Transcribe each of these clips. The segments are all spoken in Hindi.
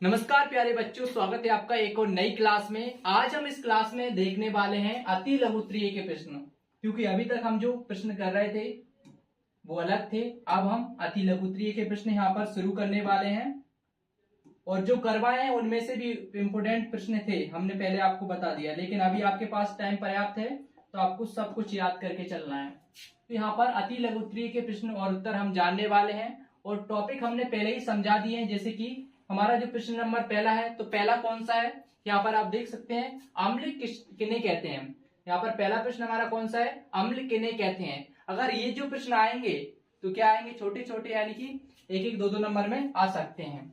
नमस्कार प्यारे बच्चों, स्वागत है आपका एक और नई क्लास में। आज हम इस क्लास में देखने वाले हैं अति लघुत्तरीय के प्रश्न। क्योंकि अभी तक हम जो प्रश्न कर रहे थे वो अलग थे, अब हम अति लघुत्तरीय के प्रश्न यहाँ पर शुरू करने वाले हैं। और जो करवाए हैं उनमें से भी इम्पोर्टेंट प्रश्न थे, हमने पहले आपको बता दिया, लेकिन अभी आपके पास टाइम पर्याप्त है तो आपको सब कुछ याद करके चलना है। तो यहाँ पर अति लघुत्तरीय के प्रश्न और उत्तर हम जानने वाले हैं और टॉपिक हमने पहले ही समझा दिए हैं। जैसे कि हमारा जो प्रश्न नंबर पहला है, तो पहला कौन सा है, यहाँ पर आप देख सकते हैं, अम्ल किन्हें कहते हैं। यहाँ पर पहला प्रश्न हमारा कौन सा है, अम्ल किन्हें कहते हैं। अगर ये जो प्रश्न आएंगे तो क्या आएंगे, छोटे छोटे, यानी कि एक एक दो दो नंबर में आ सकते हैं।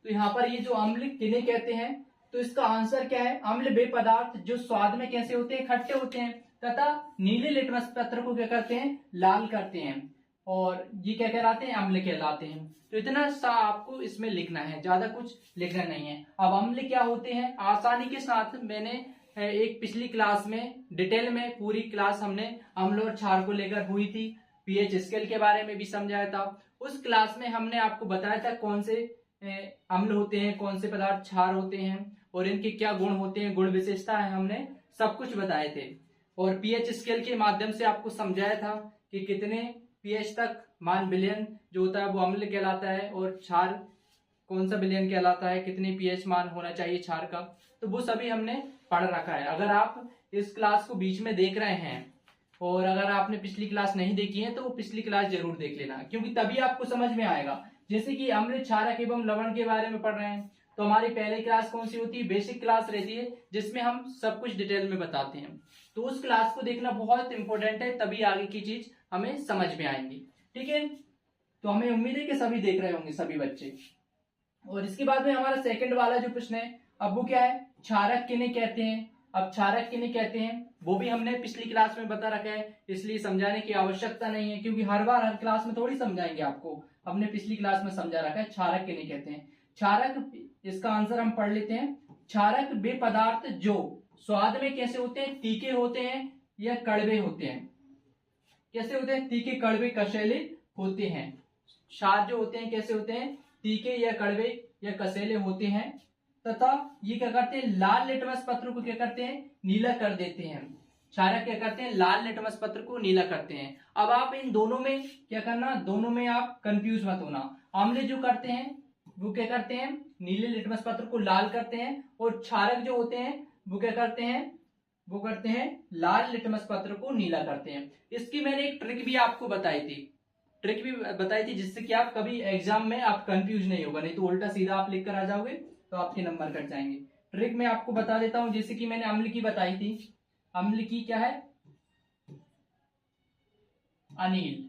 तो यहाँ पर ये जो अम्ल किन्हें कहते हैं, तो इसका आंसर क्या है, अम्ल वे पदार्थ जो स्वाद में कैसे होते हैं, खट्टे होते हैं तथा नीले लिटमस पत्र को क्या करते हैं, लाल करते हैं, और ये क्या कहलाते हैं, अम्ल कहलाते हैं। तो इतना सा आपको इसमें लिखना है, ज्यादा कुछ लिखना नहीं है। अब अम्ल क्या होते हैं आसानी के साथ, मैंने एक पिछली क्लास में डिटेल में पूरी क्लास हमने अम्ल और क्षार को लेकर हुई थी, पीएच स्केल के बारे में भी समझाया था। उस क्लास में हमने आपको बताया था कौन से अम्ल होते हैं, कौन से पदार्थ क्षार होते हैं और इनके क्या गुण होते हैं, गुण विशेषता है, हमने सब कुछ बताए थे। और पीएच स्केल के माध्यम से आपको समझाया था कि कितने पीएच तक मान विलयन जो होता है वो अम्ल कहलाता है और क्षार कौन सा विलयन कहलाता है, कितने पीएच मान होना चाहिए क्षार का, तो वो सभी हमने पढ़ रखा है। अगर आप इस क्लास को बीच में देख रहे हैं और अगर आपने पिछली क्लास नहीं देखी है तो वो पिछली क्लास जरूर देख लेना, क्योंकि तभी आपको समझ में आएगा। जैसे कि अम्ल, क्षारक एवं लवण के बारे में पढ़ रहे हैं, तो हमारी पहली क्लास कौन सी होती है, बेसिक क्लास रहती है, जिसमें हम सब कुछ डिटेल में बताते हैं। तो उस क्लास को देखना बहुत इंपॉर्टेंट है, तभी आगे की चीज हमें समझ में आएंगी। ठीक है, तो हमें उम्मीद है कि सभी देख रहे होंगे, सभी बच्चे। और इसके बाद में हमारा सेकंड वाला जो प्रश्न है, अब वो क्या है, क्षारक किन्हें कहते हैं। अब क्षारक किन्हें कहते हैं वो भी हमने पिछली क्लास में बता रखा है, इसलिए समझाने की आवश्यकता नहीं है, क्योंकि हर बार हर क्लास में थोड़ी समझाएंगे आपको, हमने पिछली क्लास में समझा रखा है क्षारक किन्हें कहते हैं। क्षारक, इसका आंसर हम पढ़ लेते हैं। क्षारक वे पदार्थ जो स्वाद में कैसे होते हैं, तीखे होते हैं या कड़वे होते हैं। कैसे होते हैं, तीखे, कड़वे, कसेले होते हैं। क्षार जो होते हैं कैसे होते हैं, तीखे या कड़वे या कसेले होते हैं, तथा ये क्या करते हैं, लाल लिटमस पत्र को क्या करते हैं, नीला कर देते हैं। क्षारक क्या करते हैं, लाल लिटमस पत्र को नीला करते हैं। अब आप इन दोनों में क्या करना, दोनों में आप कंफ्यूज मत होना। अम्ल जो करते हैं वो क्या करते हैं, नीले लिटमस पत्र को लाल करते हैं, और क्षारक जो होते हैं वो क्या करते हैं, वो करते हैं लाल लिटमस पत्र को नीला करते हैं। इसकी मैंने एक ट्रिक भी आपको बताई थी, जिससे कि आप कभी एग्जाम में आप कंफ्यूज नहीं होगा, नहीं तो उल्टा सीधा आप लिख कर आ जाओगे तो आपके नंबर कट जाएंगे। ट्रिक मैं आपको बता देता हूं, जैसे कि मैंने अम्ल की बताई थी। अम्ल की क्या है, अनील,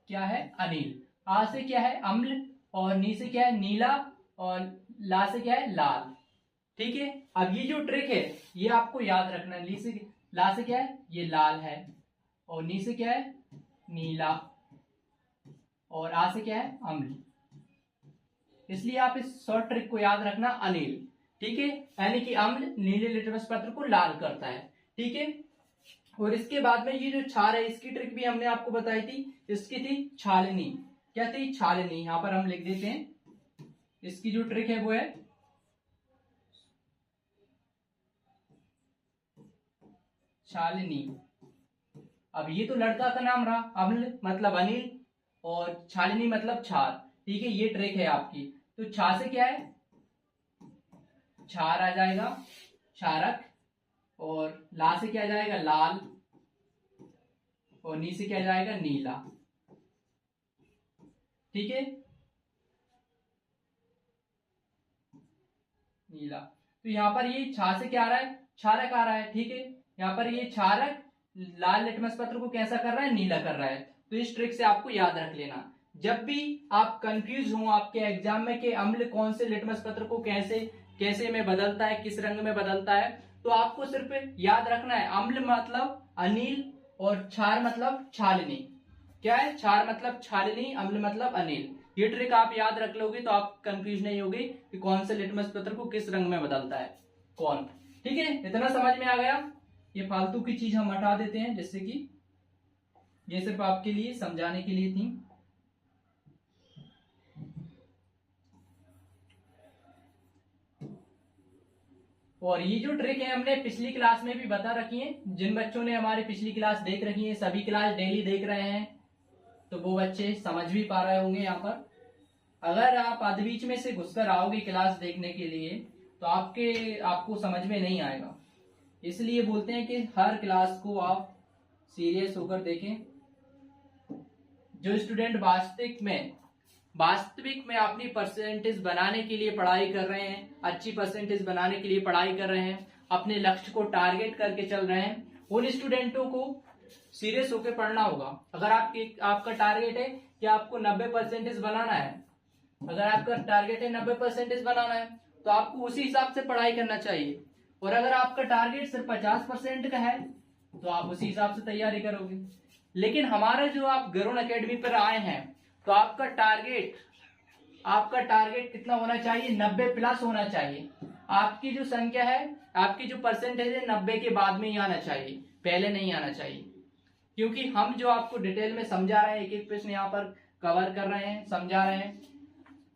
क्या है, अनील। आ से क्या है, अम्ल, और नी से क्या है, नीला, और ला से क्या है, लाल। ठीक है, अब ये जो ट्रिक है ये आपको याद रखना है। ली से, ला से क्या है, ये लाल है, और नी से क्या है, नीला, और आ से क्या है, अम्ल। इसलिए आप इस शॉर्ट ट्रिक को याद रखना, अनिल। ठीक है, यानी कि अम्ल नीले लिटमस पत्र को लाल करता है। ठीक है, और इसके बाद में ये जो क्षार है इसकी ट्रिक भी हमने आपको बताई थी, इसकी थी छालनी। क्या थी, छालनी। यहां पर हम लिख देते हैं, इसकी जो ट्रिक है वो है छालनी। अब ये तो लड़का का नाम रहा, अम्ल मतलब अनिल और छालनी मतलब क्षार। ठीक है, ये ट्रिक है आपकी। तो छा से क्या है, क्षार आ जाएगा, क्षारक, और ला से क्या आ जाएगा, लाल, और नी से क्या आ जाएगा, नीला। ठीक है, नीला। तो यहां पर ये छा से क्या आ रहा है, क्षारक आ रहा है। ठीक है, यहां पर ये क्षारक लाल लिटमस पत्र को कैसा कर रहा है, नीला कर रहा है। तो इस ट्रिक से आपको याद रख लेना। जब भी आप कंफ्यूज हो आपके एग्जाम में कि अम्ल कौन से लिटमस पत्र को कैसे कैसे में बदलता है, किस रंग में बदलता है, तो आपको सिर्फ याद रखना है अम्ल मतलब अनिल और क्षार मतलब छालनी। क्या है, क्षार मतलब छालनी, अम्ल मतलब अनिल। ये ट्रिक आप याद रख लोगे तो आप कंफ्यूज नहीं होगे कि कौन से लिटमस पत्र को किस रंग में बदलता है कौन। ठीक है, इतना समझ में आ गया। ये फालतू की चीज हम हटा देते हैं, जैसे कि ये सिर्फ आपके लिए समझाने के लिए थी। और ये जो ट्रिक है हमने पिछली क्लास में भी बता रखी है। जिन बच्चों ने हमारी पिछली क्लास देख रखी है, सभी क्लास डेली देख रहे हैं, तो वो बच्चे समझ भी पा रहे होंगे। यहाँ पर अगर आप आधे बीच में से घुसकर आओगे क्लास देखने के लिए तो आपको समझ में नहीं आएगा। इसलिए बोलते हैं कि हर क्लास को आप सीरियस होकर देखें। जो स्टूडेंट वास्तविक में अपनी परसेंटेज बनाने के लिए पढ़ाई कर रहे हैं, अच्छी परसेंटेज बनाने के लिए पढ़ाई कर रहे हैं, अपने लक्ष्य को टारगेट करके चल रहे हैं, उन स्टूडेंटों को सीरियस होकर पढ़ना होगा। अगर आपका टारगेट है कि आपको 90% बनाना है, अगर आपका टारगेट है 90% बनाना है, तो आपको उसी हिसाब से पढ़ाई करना चाहिए। और अगर आपका टारगेट सिर्फ 50% का है तो आप उसी हिसाब से तैयारी करोगे। लेकिन हमारा जो आप गरुड़ एकेडमी पर आए हैं, तो आपका टारगेट कितना होना चाहिए? 90+ होना चाहिए। आपकी जो संख्या है, आपकी जो परसेंटेज है 90 के बाद में ही आना चाहिए, पहले नहीं आना चाहिए। क्योंकि हम जो आपको डिटेल में समझा रहे हैं, एक एक प्रश्न यहाँ पर कवर कर रहे हैं, समझा रहे हैं,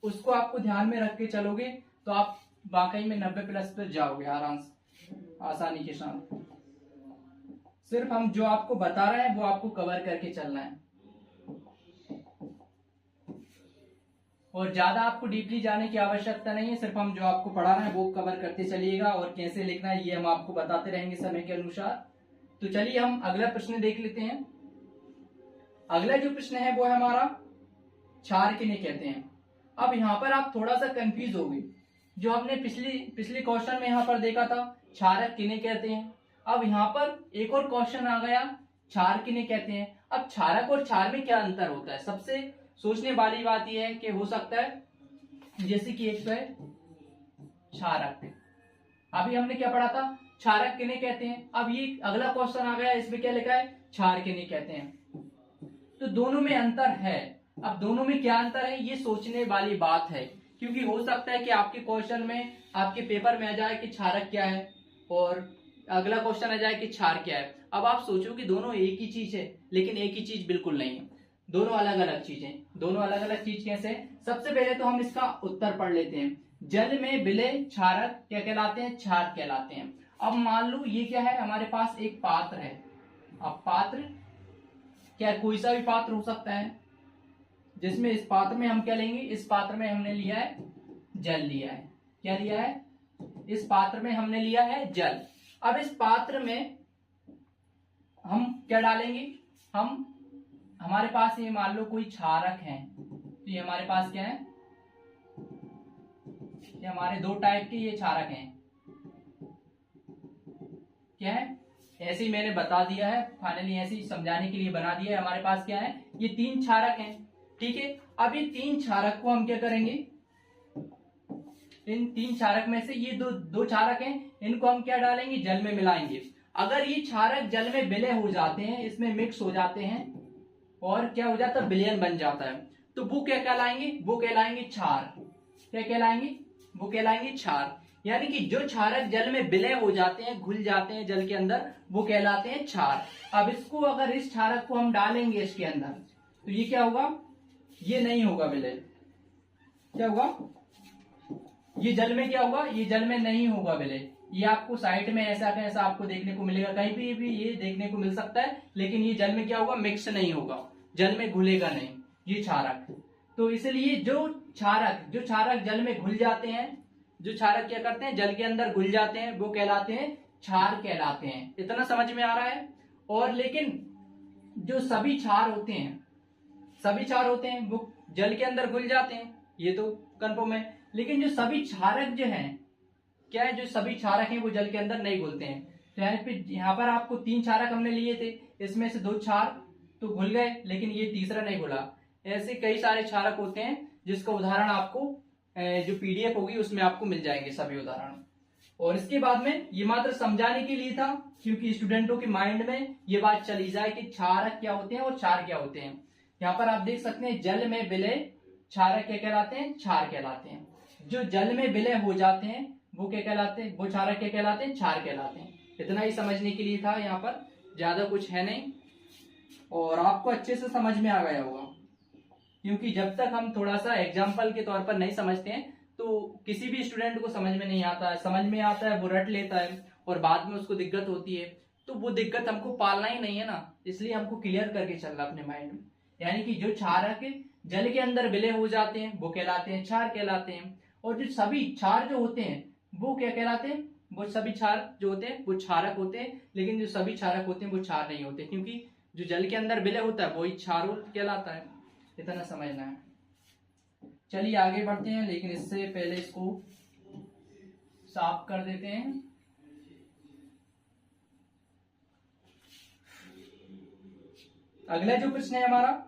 उसको आपको ध्यान में रख के चलोगे तो आप वाकई में 90+ पर जाओगे आराम से, आसानी के साथ। सिर्फ हम जो आपको बता रहे हैं वो आपको कवर करके चलना है, और ज्यादा आपको डीपली जाने की आवश्यकता नहीं है। सिर्फ हम जो आपको पढ़ा रहे हैं वो कवर करते चलिएगा, और कैसे लिखना है ये हम आपको बताते रहेंगे समय के अनुसार। तो चलिए हम अगला प्रश्न देख लेते हैं। अगला जो प्रश्न है वो है हमारा क्षार किन्हें कहते हैं। अब यहाँ पर आप थोड़ा सा कंफ्यूज हो गए। जो हमने पिछले क्वेश्चन में यहाँ पर देखा था क्षारक किन्हें कहते हैं, अब यहाँ पर एक और क्वेश्चन आ गया क्षार किन्हें कहते हैं। अब क्षारक और क्षार में क्या अंतर होता है? सबसे सोचने वाली बात यह है कि हो सकता है जैसे कि एक तो है क्षारक, अभी हमने क्या पढ़ा था, क्षारक किन्हें कहते हैं। अब ये अगला क्वेश्चन आ गया, इसमें क्या लिखा है, क्षार किन्हें कहते हैं। तो दोनों में अंतर है। अब दोनों में क्या अंतर है ये सोचने वाली बात है, क्योंकि हो सकता है कि आपके क्वेश्चन में, आपके पेपर में आ जाए कि क्षारक क्या है, और अगला क्वेश्चन आ जाए कि क्षार क्या है। अब आप सोचो कि दोनों एक ही चीज है, लेकिन एक ही चीज बिल्कुल नहीं है, दोनों अलग अलग चीजें। दोनों अलग अलग चीज कैसे? सबसे पहले तो हम इसका उत्तर पढ़ लेते हैं। जल में विलय क्षारक क्या कहलाते हैं? क्षार कहलाते हैं। अब मान लो ये क्या है, हमारे पास एक पात्र है। अब पात्र क्या, कोई सा भी पात्र हो सकता है, जिसमें इस पात्र में हम क्या लेंगे, इस पात्र में हमने लिया है जल लिया है। क्या लिया है? इस पात्र में हमने लिया है जल। अब इस पात्र में हम क्या डालेंगे, हमारे पास ये मान लो कोई क्षारक है, तो ये हमारे पास क्या है, ये हमारे दो टाइप के ये क्षारक हैं। क्या है? ऐसे ही मैंने बता दिया है, फाइनली ऐसे ही समझाने के लिए बना दिया है। हमारे पास क्या है, ये 3 क्षारक हैं, ठीक है। अब ये 3 क्षारक को हम क्या करेंगे, इन 3 क्षारक में से ये दो क्षारक हैं, इनको हम क्या डालेंगे, जल में मिलाएंगे। अगर ये क्षारक जल में विलय हो जाते हैं, इसमें मिक्स हो जाते हैं, और क्या हो जाता है, विलयन बन जाता है, तो वो क्या कहलाएंगे, वो कहलाएंगे क्षार। क्या कहलाएंगे? वो कहलाएंगे क्षार। यानी कि जो क्षारक जल में विलय हो जाते हैं, घुल जाते हैं जल के अंदर, वो कहलाते हैं क्षार। अब इसको, अगर इस क्षारक को हम डालेंगे इसके अंदर, तो ये क्या होगा, ये नहीं होगा विलय। क्या होगा, ये जल में क्या होगा, ये जल में नहीं होगा विलय। ये आपको साइड में ऐसा कैसा आपको देखने को मिलेगा, कहीं भी ये देखने को मिल सकता है, लेकिन ये जल में क्या होगा, मिक्स नहीं होगा, जल में घुलेगा नहीं ये क्षारक। तो इसलिए जो क्षारक जल में घुल जाते हैं, जो क्षारक क्या करते हैं, जल के अंदर घुल जाते हैं, वो कहलाते हैं क्षार कहलाते हैं। इतना समझ में आ रहा है? और लेकिन जो सभी क्षार होते हैं वो जल के अंदर घुल जाते हैं, ये तो कंफर्म है। लेकिन जो सभी क्षारक जो हैं, क्या है, जो सभी क्षारक हैं वो जल के अंदर नहीं घुलते हैं। तो यहाँ पर आपको 3 क्षारक हमने लिए थे, इसमें से 2 क्षार तो घुल गए, लेकिन ये तीसरा नहीं घुला। ऐसे कई सारे क्षारक होते हैं जिसका उदाहरण आपको जो पीडीएफ होगी उसमें आपको मिल जाएंगे सभी उदाहरण। और इसके बाद में ये मात्र समझाने के लिए था, क्योंकि स्टूडेंटों के माइंड में ये बात चली जाए कि क्षारक क्या होते हैं और क्षार क्या होते हैं। यहाँ पर आप देख सकते हैं, जल में विलय क्षारक क्या कहलाते हैं, क्षार कहलाते हैं। जो जल में विलय हो जाते हैं वो क्या कहलाते हैं, वो क्षारक क्या कहलाते हैं, क्षार कहलाते हैं। इतना ही समझने के लिए था, यहाँ पर ज्यादा कुछ है नहीं, और आपको अच्छे से समझ में आ गया होगा। क्योंकि जब तक हम थोड़ा सा एग्जाम्पल के तौर पर नहीं समझते हैं तो किसी भी स्टूडेंट को समझ में नहीं आता है, समझ में आता है वो रट लेता है और बाद में उसको दिक्कत होती है। तो वो दिक्कत हमको पालना ही नहीं है ना, इसलिए हमको क्लियर करके चलना अपने माइंड में। यानी कि जो क्षारक जल के अंदर विलय हो जाते हैं वो कहलाते हैं क्षार कहलाते हैं, और जो सभी क्षार जो होते हैं वो क्या कहलाते हैं, वो सभी क्षार जो होते हैं वो क्षारक होते हैं, लेकिन जो सभी क्षारक होते हैं वो क्षार नहीं होते, क्योंकि जो जल के अंदर विलय होता है वही क्षार कहलाता है। इतना समझना है। चलिए आगे बढ़ते हैं, लेकिन इससे पहले इसको साफ कर देते हैं। अगला जो प्रश्न है हमारा,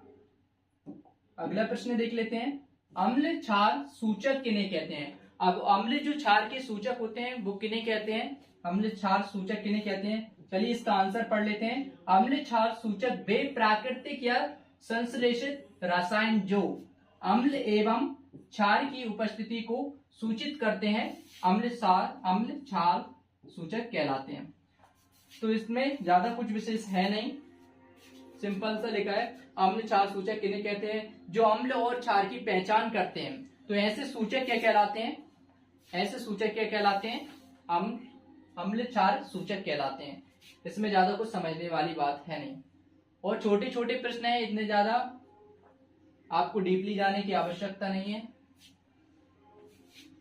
अगला प्रश्न देख लेते हैं। अम्ल क्षार सूचक किन्हें कहते हैं? अब अम्ल जो क्षार के सूचक होते हैं वो किन्हें कहते हैं? अम्ल क्षार सूचक किन्हें कहते हैं? चलिए इसका आंसर पढ़ लेते हैं। अम्ल क्षार सूचक वे प्राकृतिक या संश्लेषित रसायन जो अम्ल एवं क्षार की उपस्थिति को सूचित करते हैं अम्ल क्षार सूचक कहलाते हैं। तो इसमें ज्यादा कुछ विशेष है नहीं, सिंपल सा लिखा है अम्ल क्षार सूचक किन्हें कहते हैं? जो अम्ल और क्षार की पहचान करते हैं। तो ऐसे सूचक क्या कहलाते हैं? ऐसे सूचक क्या कहलाते हैं? अम्ल क्षार सूचक कहलाते हैं। इसमें ज्यादा कुछ समझने वाली बात है नहीं, और छोटे छोटे प्रश्न है, इतने ज्यादा आपको डीपली जाने की आवश्यकता नहीं है।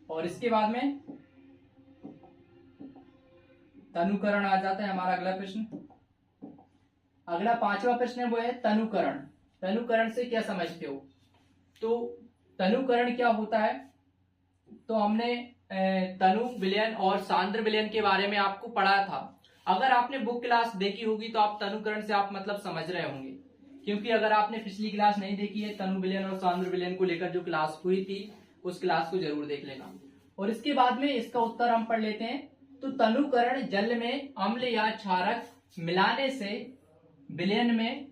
और इसके बाद में तनुकरण आ जाता है हमारा अगला प्रश्न। अगला 5वां प्रश्न है वो है तनुकरण। तनुकरण से क्या समझते हो? तो तनुकरण क्या होता है? तो हमने तनु विलयन और सांद्र विलयन के बारे में आपको पढ़ा था। अगर आपने बुक क्लास देखी होगी तो आप तनुकरण से आप मतलब समझ रहे होंगे, क्योंकि अगर आपने पिछली क्लास नहीं देखी है, तनु विलयन और सांद्र विलयन को लेकर जो क्लास हुई थी उस क्लास को जरूर देख लेना। और इसके बाद में इसका उत्तर हम पढ़ लेते हैं। तो तनुकरण जल में अम्ल या क्षारक मिलाने से विलयन में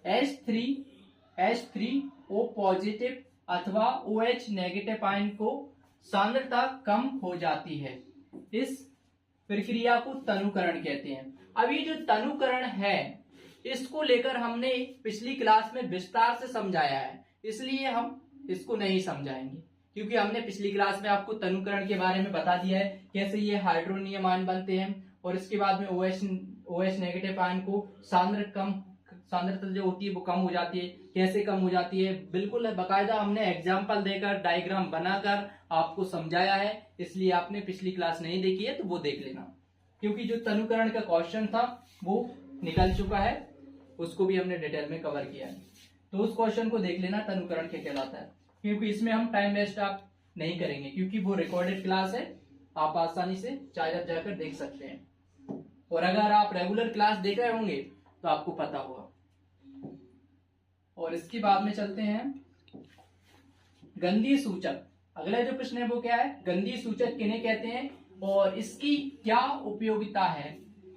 H3O पॉजिटिव अथवा OH नेगेटिव आयन को सांद्रता कम हो जाती है। इस प्रक्रिया को तनुकरण कहते हैं। अब ये जो तनुकरण है इसको लेकर हमने पिछली क्लास में विस्तार से समझाया है, इसलिए हम इसको नहीं समझाएंगे, क्योंकि हमने पिछली क्लास में आपको तनुकरण के बारे में बता दिया है कैसे ये हाइड्रोनियम आयन बनते हैं, और इसके बाद में OH नेगेटिव आयन को सांद्रता जो होती है वो कम हो जाती है। कैसे कम हो जाती है बिल्कुल बकायदा हमने एग्जाम्पल देकर डायग्राम बनाकर आपको समझाया है, इसलिए आपने पिछली क्लास नहीं देखी है तो वो देख लेना, क्योंकि जो तनुकरण का क्वेश्चन था वो निकल चुका है, उसको भी हमने डिटेल में कवर किया है। तो उस क्वेश्चन को देख लेना, तनुकरण क्या कहलाता है, क्योंकि इसमें हम टाइम वेस्ट आप नहीं करेंगे, क्योंकि वो रिकॉर्डेड क्लास है, आप आसानी से चाहे जाकर देख सकते हैं। और अगर आप रेगुलर क्लास देख रहे होंगे तो आपको पता होगा। और इसके बाद में चलते हैं गंधीय सूचक। अगला जो प्रश्न है वो क्या है? गंधीय सूचक किन्हें कहते हैं और इसकी क्या उपयोगिता है?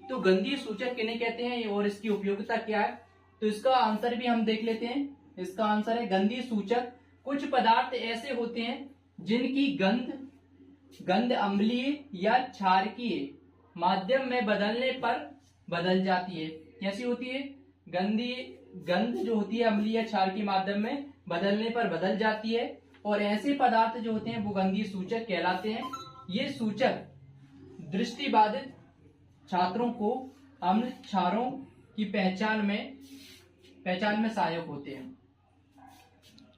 तो गंधीय सूचक किन्हें कहते हैं और इसकी उपयोगिता क्या है? तो इसका आंसर भी हम देख लेते हैं। इसका आंसर है गंधीय सूचक कुछ पदार्थ ऐसे होते हैं जिनकी गंध अम्लीय या क्षारकीय माध्यम में बदलने पर बदल जाती है। कैसी होती है? गंध जो होती है अम्लीय या क्षारकीय माध्यम में बदलने पर बदल जाती है, और ऐसे पदार्थ जो होते हैं वो गंधीय सूचक कहलाते हैं। ये सूचक दृष्टिबाधित छात्रों को अम्ल क्षारों की पहचान में सहायक होते हैं।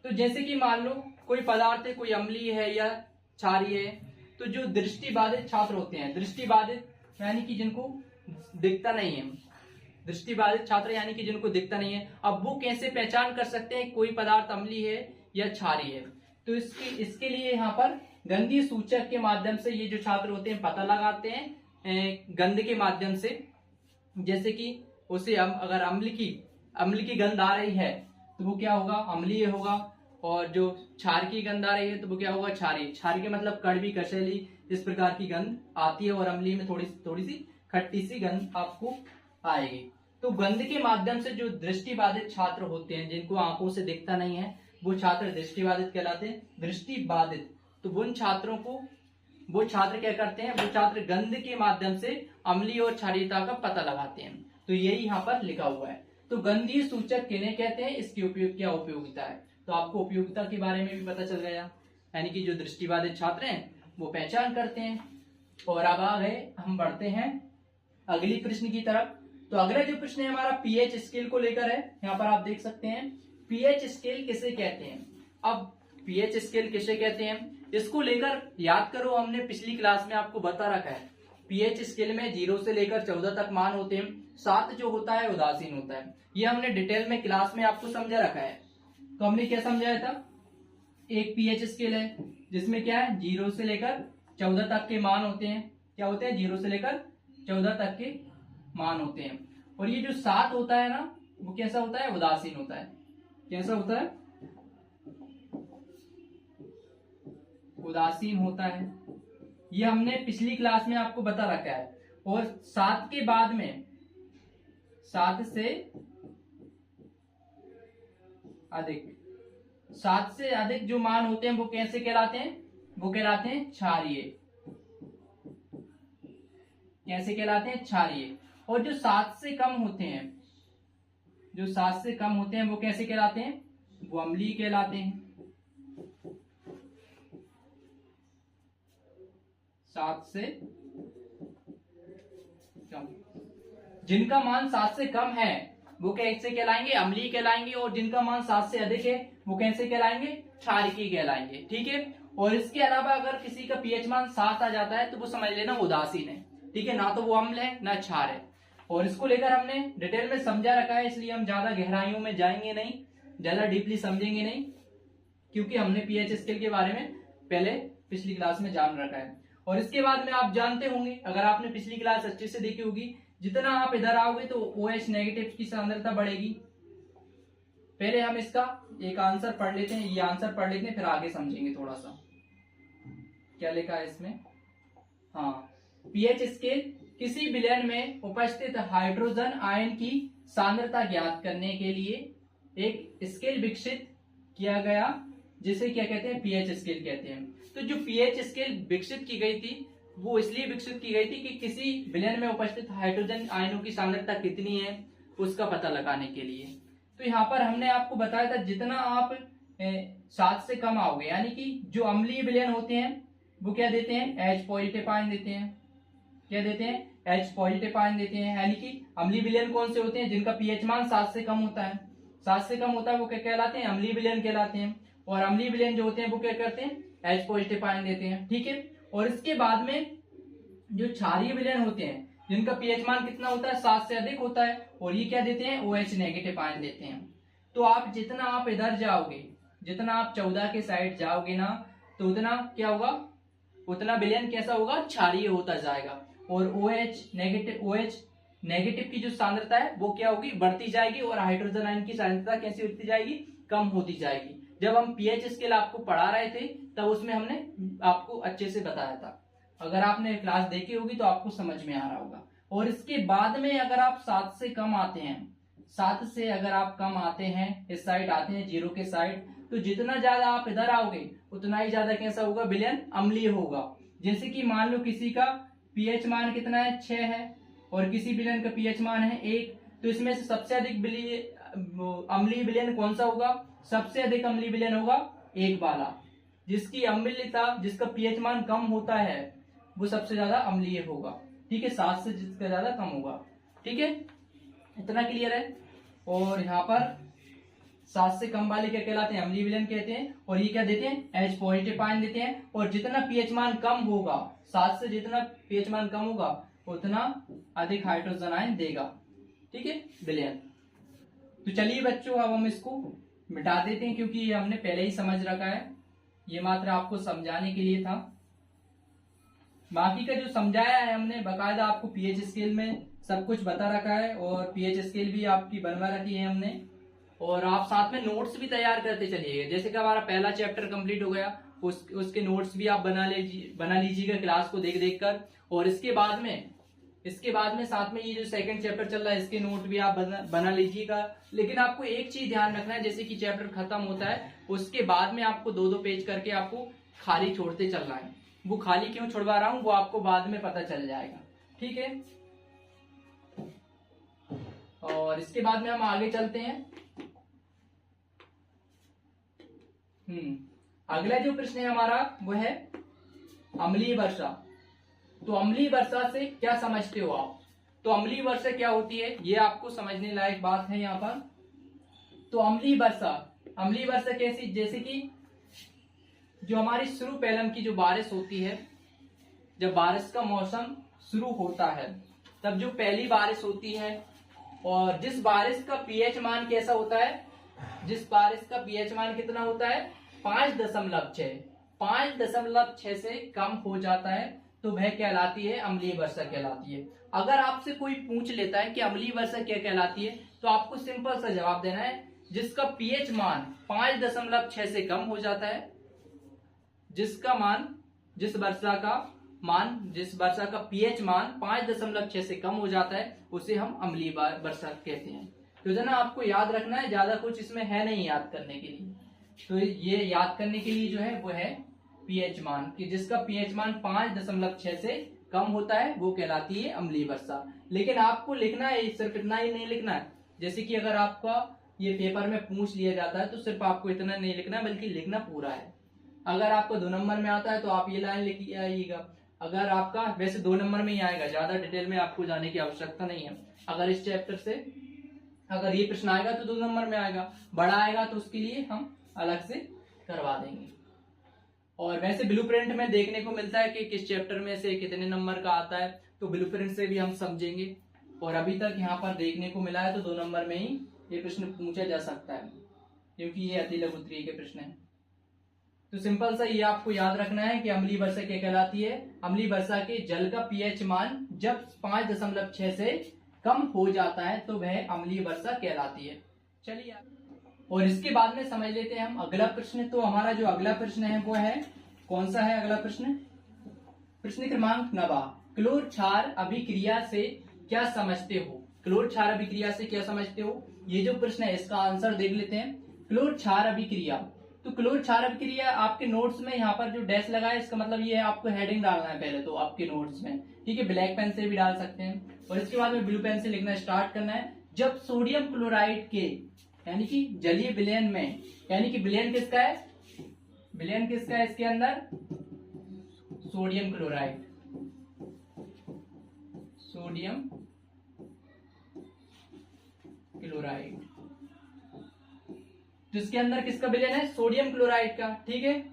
तो जैसे कि मान लो कोई पदार्थ है, कोई अम्लीय है या क्षारीय है, तो जो दृष्टिबाधित छात्र होते हैं, दृष्टिबाधित यानी कि जिनको दिखता नहीं है, दृष्टिबाधित छात्र यानी कि जिनको दिखता नहीं है, अब वो कैसे पहचान कर सकते हैं कोई पदार्थ अम्लीय है या क्षारीय है? तो इसके लिए यहाँ पर गंधीय सूचक के माध्यम से ये जो छात्र होते हैं पता लगाते हैं गंध के माध्यम से। जैसे कि उसे अगर अम्ल की गंध आ रही है तो वो क्या होगा? अम्लीय होगा, और जो क्षार की गंध आ रही है तो वो क्या होगा? क्षारीय। क्षारीय मतलब कड़वी कसेली इस प्रकार की गंध आती है, और अम्लीय में थोड़ी सी खट्टी सी गंध आपको आएगी। तो गंध के माध्यम से जो दृष्टिबाधित छात्र होते हैं जिनको आंखों से दिखता नहीं है वो छात्र दृष्टिबाधित कहलाते हैं। दृष्टिबाधित तो वो छात्र क्या करते हैं? वो छात्र गंध के माध्यम से अम्लीय और क्षारीयता का पता लगाते हैं। तो यही यहाँ पर लिखा हुआ है। तो गंधीय सूचक किन्हें कहते हैं, इसकी क्या उपयोगिता है? तो आपको उपयोगिता के बारे में भी पता चल गया यानी कि जो दृष्टिबाधित छात्र हैं वो पहचान करते हैं। और अब आ गए, हम बढ़ते हैं अगली प्रश्न की तरफ। तो अगला जो प्रश्न है हमारा पीएच स्केल को लेकर है। यहाँ पर आप देख सकते हैं पीएच स्केल किसे कहते हैं। अब पीएच स्केल किसे कहते हैं इसको लेकर याद करो, हमने पिछली क्लास में आपको बता रखा है पीएच स्केल में 0 से लेकर 14 तक मान होते हैं। 7 जो होता है उदासीन होता है। ये हमने डिटेल में क्लास में आपको समझा रखा है। तो हमने क्या समझाया था, एक पीएच स्केल है जिसमें क्या है 0 से लेकर 14 तक के मान होते हैं। क्या होते हैं, 0 से लेकर 14 तक के मान होते हैं। और ये जो 7 होता है ना वो कैसा होता है, उदासीन होता है। कैसा होता है, उदासीन होता है। ये हमने पिछली क्लास में आपको बता रखा है। और 7 के बाद में 7 से अधिक जो मान होते हैं वो कैसे कहलाते हैं, वो कहलाते हैं क्षारीय। कैसे कहलाते हैं, क्षारीय। और जो 7 से कम होते हैं, जो 7 से कम होते हैं वो कैसे कहलाते हैं, वो अम्लीय कहलाते हैं। 7 से कम, जिनका मान 7 से कम है वो कैसे कहलाएंगे, अम्लीय कहलाएंगे। और जिनका मान 7 से अधिक है वो कैसे कहलाएंगे, क्षारीय कहलाएंगे। ठीक है। और इसके अलावा अगर किसी का पीएच मान 7 आ जाता है तो वो समझ लेना उदासीन है। ठीक है, ना तो वो अम्ल है ना क्षार है। और इसको लेकर हमने डिटेल में समझा रखा है, इसलिए हम ज्यादा गहराइयों में जाएंगे नहीं, ज्यादा डीपली समझेंगे नहीं, क्योंकि हमने पीएच स्केल के बारे में पहले पिछली क्लास में जान रखा है। और इसके बाद में आप जानते होंगे, अगर आपने पिछली क्लास अच्छे से देखी होगी, जितना आप इधर आओगे तो OH नेगेटिव की सांद्रता बढ़ेगी। पहले हम इसका एक आंसर पढ़ लेते हैं, ये आंसर पढ़ लेते हैं, फिर आगे समझेंगे थोड़ा सा क्या लिखा है इसमें। हाँ, पीएच स्केल किसी विलयन में उपस्थित हाइड्रोजन आयन की सांद्रता ज्ञात करने के लिए एक स्केल विकसित किया गया, जिसे क्या कहते हैं, पीएच स्केल कहते हैं। तो जो पीएच स्केल विकसित की गई थी वो इसलिए विकसित की गई थी कि किसी विलयन में उपस्थित हाइड्रोजन आयनों की सांद्रता कितनी है उसका पता लगाने के लिए। तो यहाँ पर हमने आपको बताया था जितना आप 7 से कम आओगे, यानी कि जो अम्लीय विलयन होते हैं वो क्या देते हैं, H पॉजिटिव आयन देते हैं। क्या देते हैं, H पॉजिटिव आयन देते हैं। यानी कि अम्लीय विलयन कौन से होते हैं, जिनका पीएच मान 7 से कम होता है। 7 से कम होता है वो क्या कहलाते हैं, अम्लीय विलयन कहलाते हैं। और अम्लीय विलयन जो होते हैं वो क्या करते हैं, H पॉजिटिव आयन देते हैं। ठीक है। और इसके बाद में जो क्षारीय विलयन होते हैं जिनका पीएच मान कितना होता है, 7 से अधिक होता है, और ये क्या देते हैं, OH नेगेटिव आयन देते हैं। तो आप जितना आप इधर जाओगे, जितना आप 14 के साइड जाओगे ना, तो उतना क्या होगा, उतना विलयन कैसा होगा, क्षारीय होता जाएगा। और OH नेगेटिव की जो सांद्रता है वो क्या होगी, बढ़ती जाएगी। और हाइड्रोजन आयन की सांद्रता कैसी होती जाएगी, कम होती जाएगी। जब हम पीएच स्केल आपको पढ़ा रहे थे तब उसमें हमने आपको अच्छे से बताया था। अगर आपने क्लास देखी होगी तो आपको समझ में आ रहा होगा। और इसके बाद में अगर आप 7 से कम आते हैं, 7 से अगर आप कम आते हैं, इस साइड आते हैं 0 के साइड, तो जितना ज्यादा आप इधर आओगे उतना ही ज्यादा कैसा होगा, विलयन अम्लीय होगा। जैसे कि मान लो किसी का पीएच मान कितना है, 6 है, और किसी विलयन का पीएच मान है 1, तो इसमें से सबसे अधिक अम्लीय विलयन कौन सा होगा, सबसे अधिक अम्लीय विलयन होगा 1 वाला। जिसकी अम्लीयता, जिसका पीएच मान कम होता है वो सबसे ज्यादा अम्लीय होगा। ठीक है, 7 से जिसका ज्यादा कम होगा। ठीक है, इतना क्लियर है। और यहाँ पर 7 से कम वाले क्या कहलाते हैं, अम्लीय विलयन कहते हैं। और ये क्या देते हैं, H पॉजिटिव आयन देते हैं। और जितना पीएच मान कम होगा, 7 से जितना पीएच मान कम होगा उतना अधिक हाइड्रोजन आयन देगा। ठीक है, विलयन। तो चलिए बच्चों, अब हम इसको मिटा देते हैं क्योंकि ये हमने पहले ही समझ रखा है, ये मात्र आपको समझाने के लिए था। बाकी का जो समझाया है हमने बाकायदा आपको पीएच स्केल में सब कुछ बता रखा है, और पीएच स्केल भी आपकी बनवा रखी है हमने। और आप साथ में नोट्स भी तैयार करते चलिएगा। जैसे कि हमारा पहला चैप्टर कंप्लीट हो गया, उसके नोट्स भी आप बना लीजिएगा क्लास को देख देख कर। और इसके बाद में साथ में ये जो सेकंड चैप्टर चल रहा है इसके नोट भी आप बना लीजिएगा। लेकिन आपको एक चीज ध्यान रखना है, जैसे कि चैप्टर खत्म होता है उसके बाद में आपको 2-2 पेज करके आपको खाली छोड़ते चलना है। वो खाली क्यों छोड़वा रहा हूं वो आपको बाद में पता चल जाएगा। ठीक है, और इसके बाद में हम आगे चलते हैं। अगला जो प्रश्न है हमारा वो है अम्लीय वर्षा। तो अम्लीय वर्षा से क्या समझते हो आप? तो अम्लीय वर्षा क्या होती है ये आपको समझने लायक बात है यहाँ पर। तो अम्लीय वर्षा कैसी, जैसे कि जो हमारी शुरू पैलम की जो बारिश होती है, जब बारिश का मौसम शुरू होता है तब जो पहली बारिश होती है, और जिस बारिश का पीएच मान कैसा होता है, जिस बारिश का पीएच मान कितना होता है 5.6 से कम हो जाता है तो वह कहलाती है अम्लीय वर्षा कहलाती है। अगर आपसे कोई पूछ लेता है कि अम्लीय वर्षा क्या कहलाती है तो आपको सिंपल सा जवाब देना है, जिसका पीएच मान 5.6 से कम हो जाता है, जिस वर्षा का पीएच मान 5.6 से कम हो जाता है उसे हम अम्लीय वर्षा कहते हैं। तो जना आपको याद रखना है, ज्यादा कुछ इसमें है नहीं याद करने के लिए। तो ये याद करने के लिए जो है वो है पीएच मान, कि जिसका पीएच मान 5.6 से कम होता है वो कहलाती है अम्लीय वर्षा। लेकिन आपको लिखना है सिर्फ इतना ही नहीं लिखना है, जैसे कि अगर आपका ये पेपर में पूछ लिया जाता है तो सिर्फ आपको इतना नहीं लिखना है बल्कि लिखना पूरा है। अगर आपको 2 नंबर में आता है तो आप ये लाइन लिख आइएगा, अगर आपका वैसे 2 नंबर में ही आएगा, ज्यादा डिटेल में आपको जाने की आवश्यकता नहीं है। अगर इस चैप्टर से अगर ये प्रश्न आएगा तो 2 नंबर में आएगा, बड़ा आएगा तो उसके लिए हम अलग से करवा देंगे। और वैसे ब्लूप्रिंट में देखने को मिलता है कि किस चैप्टर में से कितने नंबर का आता है, तो ब्लूप्रिंट से भी हम समझेंगे। और अभी तक यहाँ पर देखने को मिला है तो 2 नंबर में ही ये प्रश्न पूछा जा सकता है, क्योंकि ये अति लघु उत्तरीय के प्रश्न है। तो सिंपल सा ये आपको याद रखना है कि अम्लीय वर्षा क्या कहलाती है। अम्लीय वर्षा के जल का पीएच मान जब 5.6 से कम हो जाता है तो वह अम्लीय वर्षा कहलाती है। चलिए और इसके बाद में समझ लेते हैं हम अगला प्रश्न। तो हमारा जो अगला प्रश्न है वो है, कौन सा है अगला प्रश्न? प्रश्न क्रमांक 9, क्लोर क्षार अभिक्रिया से क्या समझते हो? क्लोर क्षार अभिक्रिया से क्या समझते हो, ये जो प्रश्न है इसका आंसर देख लेते हैं। क्लोर क्षार अभिक्रिया, तो क्लोर क्षार अभिक्रिया आपके नोट्स में यहाँ पर जो डैश लगा है इसका मतलब ये है आपको हेडिंग डालना है पहले तो आपके नोट्स में, ठीक है। ब्लैक पेन से भी डाल सकते हैं और इसके बाद में ब्लू पेन से लिखना स्टार्ट करना है। जब सोडियम क्लोराइड के यानी कि जलीय विलयन में, यानी कि विलयन किसका है, विलयन किसका है इसके अंदर, सोडियम क्लोराइड, सोडियम क्लोराइड, जिसके अंदर किसका विलयन है, सोडियम क्लोराइड का, ठीक है।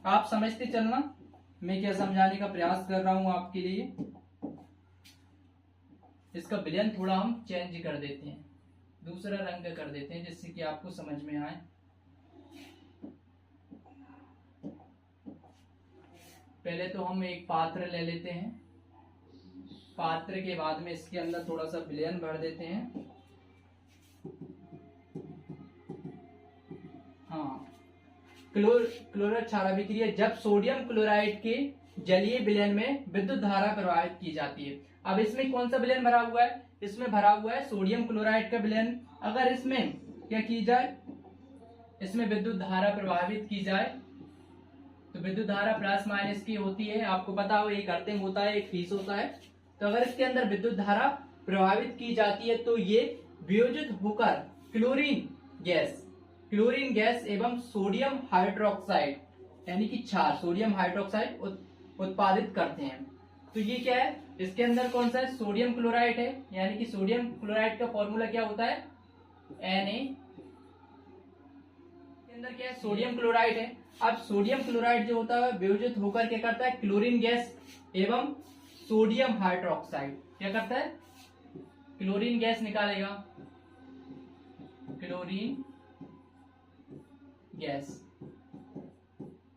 आप समझते चलना मैं क्या समझाने का प्रयास कर रहा हूं आपके लिए। इसका विलयन थोड़ा हम चेंज कर देते हैं, दूसरा रंग का कर देते हैं जिससे कि आपको समझ में आए। पहले तो हम एक पात्र ले लेते हैं, पात्र के बाद में इसके अंदर थोड़ा सा विलयन भर देते हैं। हाँ, क्लोर क्षार अभिक्रिया जब सोडियम क्लोराइड के जलीय विलयन में विद्युत धारा प्रवाहित की जाती है। अब इसमें कौन सा विलयन भरा हुआ है, इसमें भरा हुआ है सोडियम क्लोराइड का विलयन। अगर इसमें क्या की जाए, इसमें विद्युत धारा प्रभावित की जाए तो विद्युत धारा प्लस माइनस की होती है, आपको पता हो, एक अर्थिंग होता है एक फीस होता है। तो अगर इसके अंदर विद्युत धारा प्रभावित की जाती है तो ये वियोजित होकर क्लोरीन गैस एवं सोडियम हाइड्रोक्साइड यानी कि क्षार, सोडियम हाइड्रोक्साइड उत्पादित करते हैं। तो ये क्या है, इसके अंदर कौन सा है, सोडियम क्लोराइड है, यानी कि सोडियम क्लोराइड का फॉर्मूला क्या होता है, Na। के अंदर क्या है, सोडियम क्लोराइड है। अब सोडियम क्लोराइड जो होता है वियोजित होकर क्या करता है, क्लोरीन गैस एवं सोडियम हाइड्रोक्साइड क्या करता है, क्लोरीन गैस निकालेगा, क्लोरीन गैस,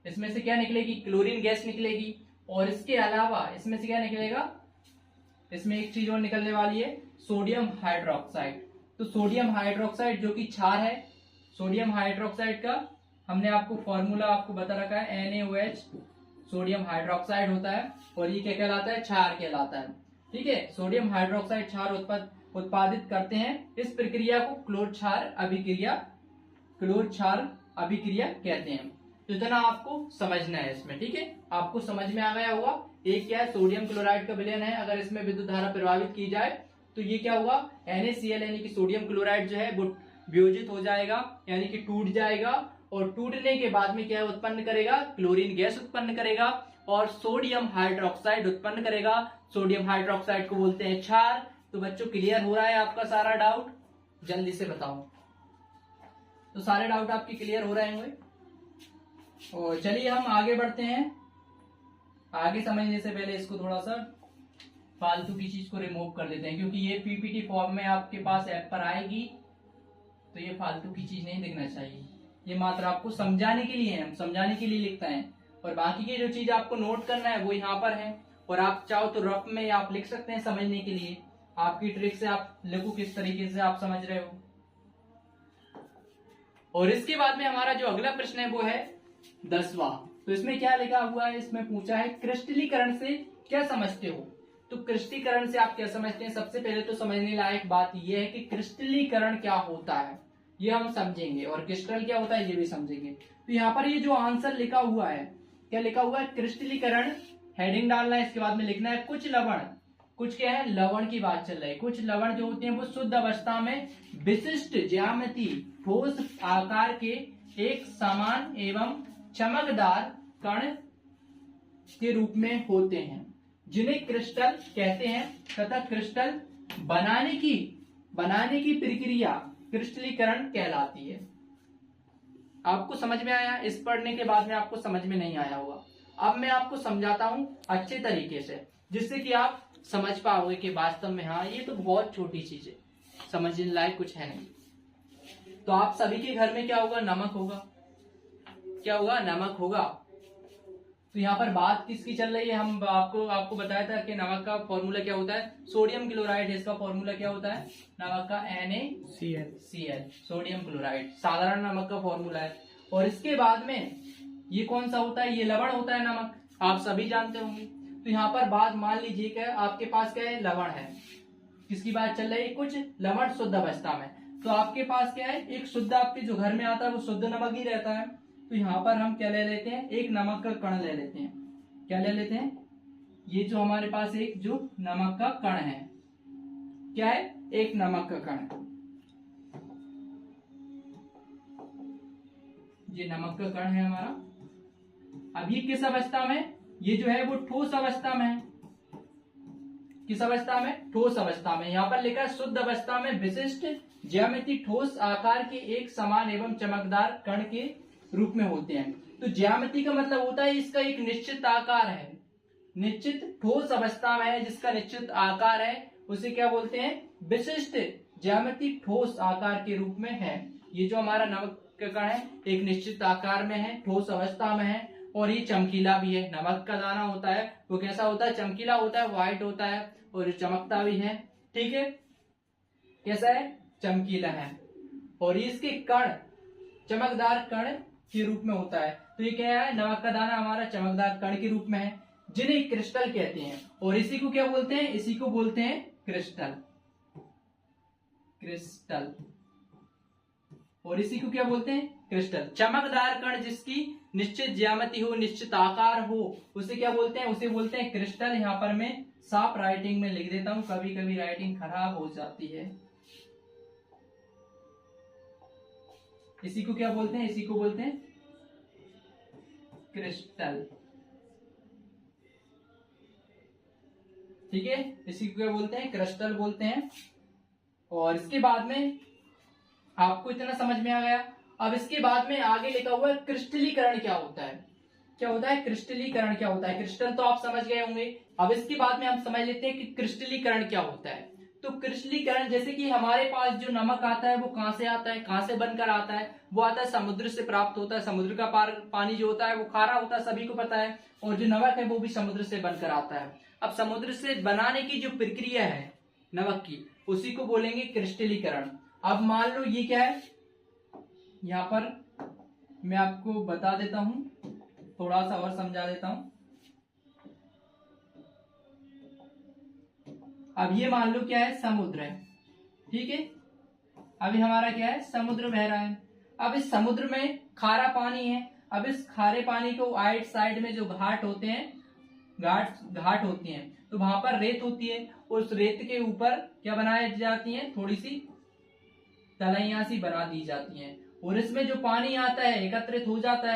इसमें से क्या निकलेगी, क्लोरीन गैस निकलेगी। और इसके अलावा इसमें से क्या निकलेगा, इसमें एक चीज और निकलने वाली है, सोडियम हाइड्रोक्साइड। तो सोडियम हाइड्रोक्साइड जो कि क्षार है, सोडियम हाइड्रोक्साइड का हमने आपको फॉर्मूला आपको बता रखा है, NaOH सोडियम हाइड्रोक्साइड होता है और ये क्या कहलाता है, क्षार कहलाता है, ठीक है। सोडियम हाइड्रोक्साइड क्षार उत्पादित करते हैं। इस प्रक्रिया को क्लोर क्षार अभिक्रिया कहते हैं। तो इतना आपको समझना है इसमें, ठीक है। आपको समझ में आ गया होगा। एक क्या है, सोडियम क्लोराइड का विलयन है, अगर इसमें विद्युत धारा प्रभावित की जाए तो ये क्या होगा, NaCl यानी कि सोडियम क्लोराइड जो है वो वियोजित हो जाएगा यानी कि टूट जाएगा और टूटने के बाद में क्या उत्पन्न करेगा, क्लोरीन गैस उत्पन्न करेगा और सोडियम हाइड्रोक्साइड उत्पन्न करेगा। सोडियम हाइड्रोक्साइड को बोलते हैं क्षार। तो बच्चों क्लियर हो रहा है आपका सारा डाउट? जल्दी से बताओ। तो सारे डाउट आपके क्लियर हो रहे होंगे। और चलिए हम आगे बढ़ते हैं। आगे समझने से पहले इसको थोड़ा सा फालतू की चीज को रिमूव कर देते हैं, क्योंकि ये पीपीटी फॉर्म में आपके पास ऐप पर आएगी तो ये फालतू की चीज नहीं दिखना चाहिए। ये मात्र आपको समझाने के लिए है, हम समझाने के लिए लिखता है, और बाकी की जो चीज आपको नोट करना है वो यहाँ पर है। और आप चाहो तो रफ में आप लिख सकते हैं समझने के लिए, आपकी ट्रिक से आप लिखो किस तरीके से आप समझ रहे हो। और इसके बाद में हमारा जो अगला प्रश्न है वो है 10वां। तो इसमें क्या लिखा हुआ है, इसमें पूछा है क्रिस्टलीकरण से क्या समझते हो। तो क्रिस्टलीकरण से आप क्या समझते हैं? सबसे पहले तो समझने लायक बात यह है कि क्रिस्टलीकरण क्या होता है ये हम समझेंगे, और क्रिस्टल क्या होता है ये भी समझेंगे। तो यहाँ पर ये जो आंसर लिखा हुआ है, क्या लिखा हुआ है, क्रिस्टलीकरण, हेडिंग डालना है, इसके बाद में लिखना है कुछ लवण, कुछ क्या है, लवण की बात चल रही है। कुछ लवण जो होते हैं वो शुद्ध अवस्था में विशिष्ट ज्यामिति ठोस आकार के एक समान एवं चमकदार कण के रूप में होते हैं, जिन्हें क्रिस्टल कहते हैं, तथा क्रिस्टल बनाने की प्रक्रिया क्रिस्टलीकरण कहलाती है। आपको समझ में आया? इस पढ़ने के बाद में आपको समझ में नहीं आया होगा। अब मैं आपको समझाता हूं अच्छे तरीके से, जिससे कि आप समझ पाओगे कि वास्तव में हाँ ये तो बहुत छोटी चीज है, समझने लायक कुछ है नहीं। तो आप सभी के घर में क्या होगा, नमक होगा। क्या होगा, नमक होगा। तो यहाँ पर बात किसकी चल रही है, हम आपको बताया था कि नमक का फॉर्मूला क्या होता है, सोडियम क्लोराइड। इसका फॉर्मूला क्या होता है, नमक का NaCl, सोडियम क्लोराइड साधारण नमक का फॉर्मूला है। और इसके बाद में ये कौन सा होता है, ये लवण होता है नमक, आप सभी जानते होंगे। तो यहाँ पर बात मान लीजिए कि आपके पास क्या है, लवण है। किसकी बात चल रही है, कुछ लवण शुद्ध अवस्था में। तो आपके पास क्या है, एक शुद्ध आपके जो घर में आता है वो शुद्ध नमक ही रहता है। तो यहाँ पर हम क्या ले लेते हैं, एक नमक का कण ले लेते हैं। क्या ले लेते हैं, ये जो हमारे पास एक जो नमक का कण है, क्या है, एक नमक का कण, ये नमक का कण है हमारा। अब ये किस अवस्था में, ये जो है वो ठोस अवस्था में है। किस अवस्था में, ठोस अवस्था में। यहाँ पर लिखा है शुद्ध अवस्था में विशिष्ट ज्यामिति ठोस आकार के एक समान एवं चमकदार कण के रूप में होते हैं। तो ज्यामिति का मतलब होता है इसका एक निश्चित आकार है, निश्चित ठोस अवस्था में है जिसका निश्चित आकार है, उसे क्या बोलते हैं, विशिष्ट ज्यामिति ठोस आकार के रूप में है। ये जो हमारा नमक का कण है एक निश्चित आकार में है, ठोस अवस्था में है, और ये चमकीला भी है। नमक का दाना होता है वो कैसा होता है, चमकीला होता है, व्हाइट होता है, और चमकता भी है। ठीक है, कैसा है, चमकीला है। और इसके कण चमकदार कण के रूप में होता है। तो ये क्या है, नमक का दाना हमारा चमकदार कण के रूप में है, जिन्हें क्रिस्टल कहते हैं। और इसी को क्या बोलते हैं, इसी को बोलते हैं क्रिस्टल। क्रिस्टल, और इसी को क्या बोलते हैं, क्रिस्टल। चमकदार कण जिसकी निश्चित ज्यामिति हो, निश्चित आकार हो, उसे क्या बोलते हैं, उसे बोलते हैं क्रिस्टल। यहाँ पर मैं साफ राइटिंग में लिख देता हूं, कभी कभी राइटिंग खराब हो जाती है। इसी को क्या बोलते हैं, इसी को बोलते हैं क्रिस्टल। ठीक है, इसी को क्या बोलते हैं, क्रिस्टल बोलते हैं। और इसके बाद में आपको इतना समझ में आ गया। अब इसके बाद में आगे लिखा हुआ है क्रिस्टलीकरण क्या होता है। क्या होता है, क्रिस्टलीकरण क्या होता है। क्रिस्टल तो आप समझ गए होंगे। अब इसके बाद में हम समझ लेते हैं कि क्रिस्टलीकरण क्या होता है। तो क्रिस्टलीकरण, जैसे कि हमारे पास जो नमक आता है वो कहां से आता है, कहां से बनकर आता है, वो आता है समुद्र से प्राप्त होता है। समुद्र का पानी जो होता है वो खारा होता है, सभी को पता है। और जो नमक है वो भी समुद्र से बनकर आता है। अब समुद्र से बनाने की जो प्रक्रिया है नमक की, उसी को बोलेंगे क्रिस्टलीकरण। अब मान लो ये क्या है, यहां पर मैं आपको बता देता हूं, थोड़ा सा और समझा देता हूं। अब ये मान लो क्या है, समुद्र है। ठीक है, अभी हमारा क्या है, समुद्र बह रहा है। अब इस समुद्र में खारा पानी है। अब इस खारे पानी को आइट साइड में जो घाट होते हैं, घाट होती हैं, तो वहां पर रेत होती है। उस रेत के ऊपर क्या बनाई जाती है, थोड़ी सी तलैया सी बना दी जाती हैं। और इसमें जो पानी आता है एकत्रित हो जाता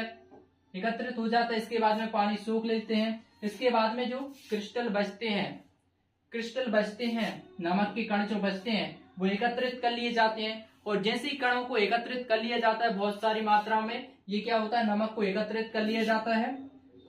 है, इसके बाद में पानी सोख लेते हैं। इसके बाद में जो क्रिस्टल बचते हैं, नमक के कण जो बचते हैं वो एकत्रित कर लिए जाते हैं। और जैसे ही कणों को एकत्रित कर लिया जाता है बहुत सारी मात्रा में, ये क्या होता है, नमक को एकत्रित कर लिया जाता है।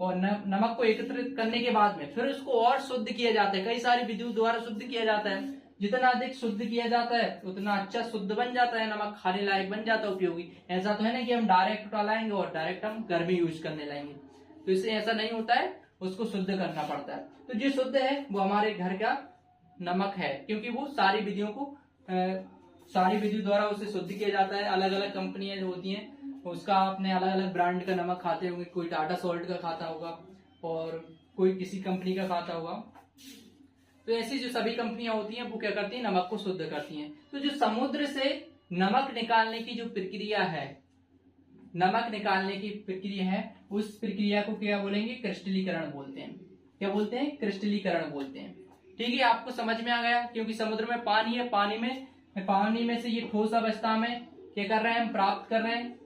और नमक को एकत्रित करने के बाद में फिर उसको और शुद्ध किया जाता है, कई सारी विधियों द्वारा शुद्ध किया जाता है। जितना अधिक शुद्ध किया जाता है उतना अच्छा शुद्ध बन जाता है, नमक खाने लायक बन जाता है, उपयोगी। ऐसा तो है ना कि हम डायरेक्ट उठा लाएंगे और डायरेक्ट हम घर में यूज करने लाएंगे, तो इससे ऐसा नहीं होता है, उसको शुद्ध करना पड़ता है। तो जो शुद्ध है वो हमारे घर का नमक है, क्योंकि वो सारी विधियों द्वारा उसे शुद्ध किया जाता है। अलग अलग कंपनियां जो होती हैं उसका अपने अलग अलग ब्रांड का नमक खाते होंगे, कोई टाटा सॉल्ट का खाता होगा और कोई किसी कंपनी का खाता होगा। तो ऐसी जो सभी कंपनियां होती हैं वो क्या करती हैं, नमक को शुद्ध करती हैं। तो जो समुद्र से नमक निकालने की जो प्रक्रिया है, उस प्रक्रिया को क्या बोलेंगे, क्रिस्टलीकरण बोलते हैं। क्या बोलते हैं, क्रिस्टलीकरण बोलते हैं। ठीक है, आपको समझ में आ गया, क्योंकि समुद्र में पानी है, पानी में से ये ठोस अवस्था में क्या कर रहे हैं, हम प्राप्त कर रहे हैं,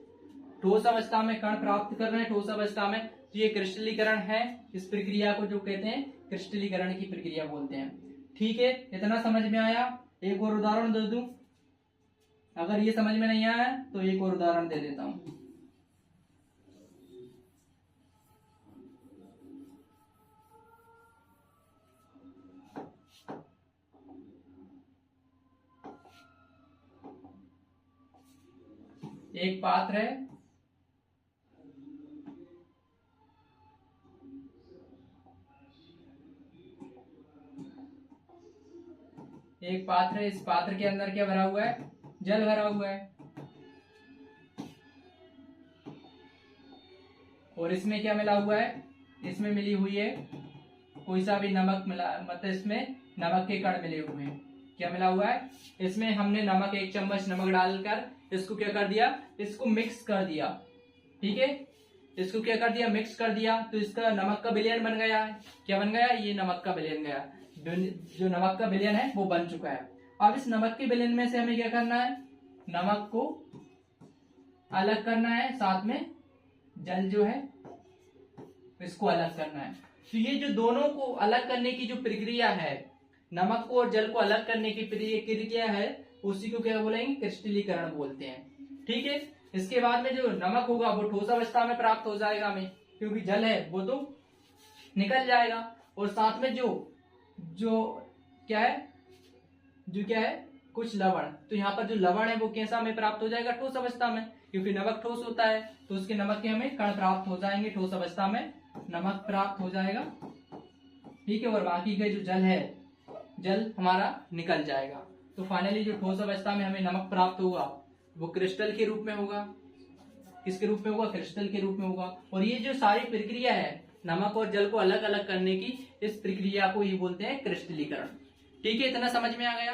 ठोस अवस्था में कण प्राप्त कर रहे हैं, ठोस अवस्था में। तो ये क्रिस्टलीकरण है, इस प्रक्रिया को जो कहते हैं क्रिस्टलीकरण की प्रक्रिया बोलते हैं। ठीक है, इतना समझ में आया। एक और उदाहरण दे दूं, अगर ये समझ में नहीं आया तो एक और उदाहरण दे देता हूं। एक पात्र है, इस पात्र के अंदर क्या भरा हुआ है, जल भरा हुआ है। और इसमें क्या मिला हुआ है, इसमें मिली हुई है कोई सा भी नमक मिला, मतलब इसमें नमक के कण मिले हुए हैं। क्या मिला हुआ है, इसमें हमने नमक, 1 चम्मच नमक डालकर इसको क्या कर दिया, इसको मिक्स कर दिया। ठीक है, इसको क्या कर दिया, मिक्स कर दिया, तो इसका नमक का विलयन बन गया है। क्या बन गया, ये नमक का विलयन गया, जो नमक का विलयन है वो बन चुका है। अब इस नमक के विलयन में से हमें क्या करना है, नमक को अलग करना है, साथ में जल जो है इसको अलग करना है। तो ये जो दोनों को अलग करने की जो प्रक्रिया है, नमक को और जल को अलग करने की प्रक्रिया है, उसी को क्या बोलेंगे, क्रिस्टलीकरण बोलते हैं। ठीक है, इसके बाद में जो नमक होगा वो ठोस अवस्था में प्राप्त हो जाएगा हमें, क्योंकि जल है वो तो निकल जाएगा। और साथ में जो क्या है कुछ लवण, तो यहाँ पर जो लवण है वो कैसा हमें प्राप्त हो जाएगा, ठोस अवस्था में, क्योंकि नमक ठोस होता है, तो उसके नमक के हमें कण प्राप्त हो जाएंगे, ठोस अवस्था में नमक प्राप्त हो जाएगा। ठीक है, और बाकी का जो जल है, जल हमारा निकल जाएगा। तो फाइनली जो ठोस अवस्था में हमें नमक प्राप्त होगा वो क्रिस्टल के रूप में होगा। किसके रूप में होगा, क्रिस्टल के रूप में होगा। और ये जो सारी प्रक्रिया है नमक और जल को अलग अलग करने की, इस प्रक्रिया को ही बोलते हैं क्रिस्टलीकरण। ठीक है, इतना समझ में आ गया।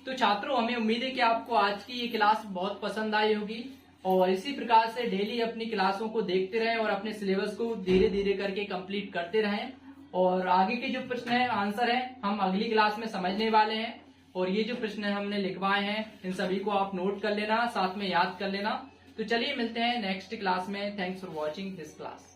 तो छात्रों, हमें उम्मीद है कि आपको आज की ये क्लास बहुत पसंद आई होगी, और इसी प्रकार से डेली अपनी क्लासों को देखते रहें और अपने सिलेबस को धीरे धीरे करके कंप्लीट करते रहें। और आगे के जो प्रश्न है, आंसर है, हम अगली क्लास में समझने वाले हैं। और ये जो प्रश्न हमने लिखवाए हैं इन सभी को आप नोट कर लेना, साथ में याद कर लेना। तो चलिए मिलते हैं नेक्स्ट क्लास में। Thanks for watching this class.